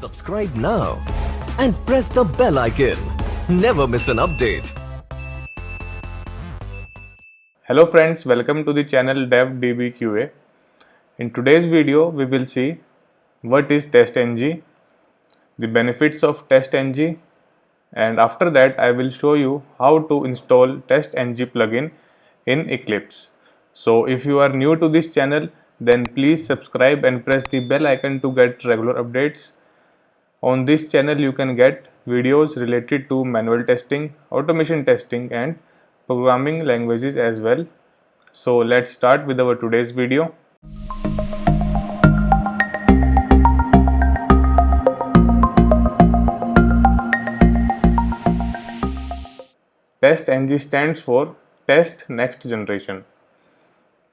Subscribe now and press the bell icon. Never miss an update. Hello friends, welcome to the channel DevDBQA. In today's video, we will see what is TestNG, the benefits of TestNG, and after that I will show you how to install TestNG plugin in Eclipse. So if you are new to this channel, then please subscribe and press the bell icon to get regular updates. On this channel you can get videos related to manual testing, automation testing and programming languages as well. So let's start with our today's video. TestNG stands for Test Next Generation.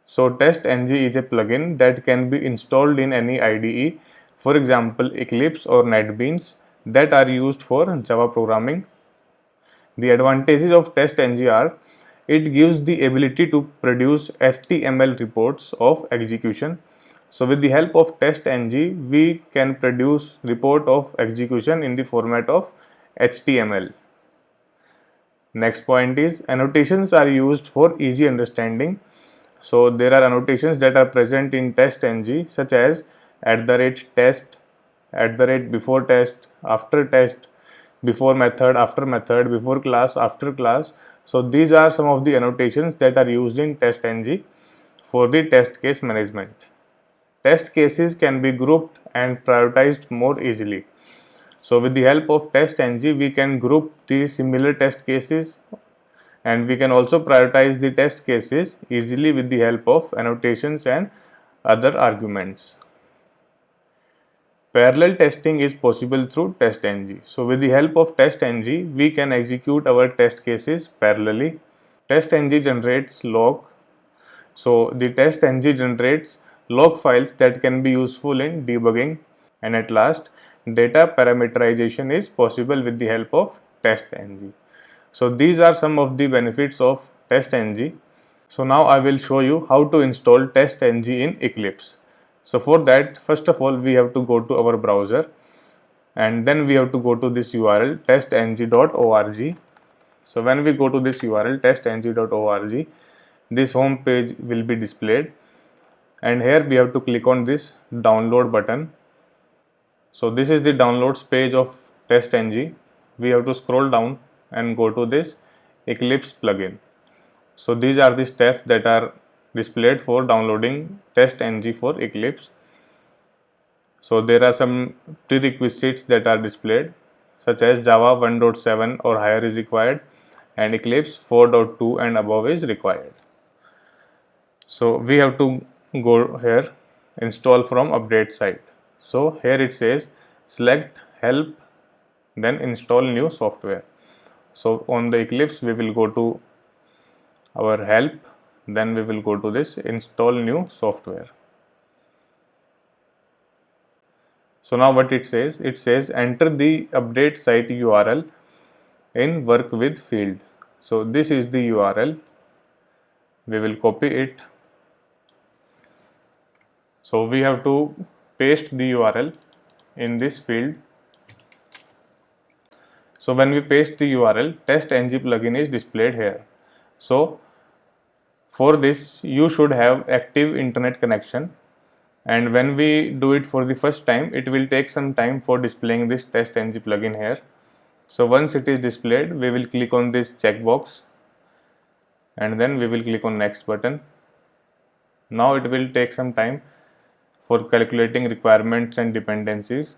So TestNG is a plugin that can be installed in any IDE, for example Eclipse or NetBeans, that are used for Java programming. The advantages of TestNG are it gives the ability to produce HTML reports of execution. So with the help of TestNG, we can produce report of execution in the format of HTML. Next point is annotations are used for easy understanding. So there are annotations that are present in TestNG such as @test, @before test, after test, before method, after method, before class, after class. So these are some of the annotations that are used in TestNG for the test case management. Test cases can be grouped and prioritized more easily. So with the help of TestNG, we can group the similar test cases and we can also prioritize the test cases easily with the help of annotations and other arguments. Parallel testing is possible through TestNG. So with the help of TestNG, we can execute our test cases parallelly. TestNG generates log. So the TestNG generates log files that can be useful in debugging. And at last, data parameterization is possible with the help of TestNG. So these are some of the benefits of TestNG. So now I will show you how to install TestNG in Eclipse. So for that, first of all, we have to go to our browser and then we have to go to this URL testng.org. So when we go to this URL testng.org, this home page will be displayed and here we have to click on this download button. So this is the downloads page of TestNG. We have to scroll down and go to this Eclipse plugin. So these are the steps that are displayed for downloading TestNG for Eclipse. So there are some prerequisites that are displayed such as Java 1.7 or higher is required and Eclipse 4.2 and above is required. So we have to go here, install from update site. So here it says select help, then install new software. So on the Eclipse we will go to our help, then we will go to this install new software. So now what it says enter the update site URL in work with field. So this is the URL, we will copy it. So we have to paste the URL in this field. So when we paste the URL, TestNG plugin is displayed here. So for this you should have active internet connection, and when we do it for the first time, it will take some time for displaying this TestNG plugin here. So once it is displayed, we will click on this checkbox and then we will click on next button. Now it will take some time for calculating requirements and dependencies.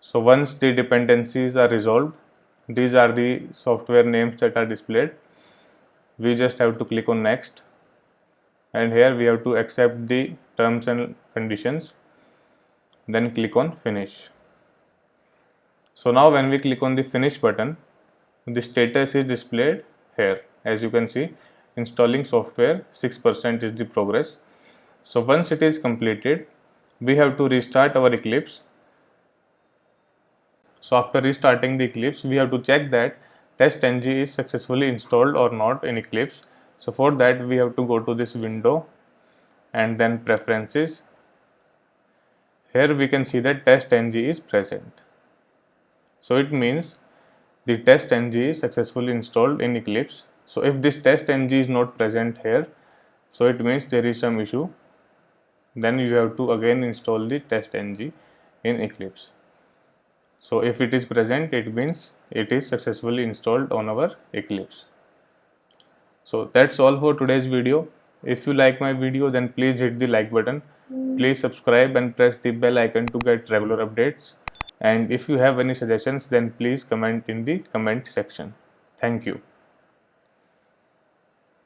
So once the dependencies are resolved, these are the software names that are displayed. We just have to click on next and here we have to accept the terms and conditions, then click on finish. So now when we click on the finish button, the status is displayed here. As you can see, installing software 6% is the progress. So once it is completed, we have to restart our Eclipse. So after restarting the Eclipse, we have to check that TestNG is successfully installed or not in Eclipse. So for that we have to go to this window and then preferences, Here we can see that test.ng is present. So it means the test.ng is successfully installed in Eclipse. So if this test.ng is not present here, so it means there is some issue. Then you have to again install the test.ng in Eclipse. So if it is present, it means it is successfully installed on our Eclipse. So that's all for today's video. If you like my video, then please hit the like button. Please subscribe and press the bell icon to get regular updates. And if you have any suggestions, then please comment in the comment section. Thank you.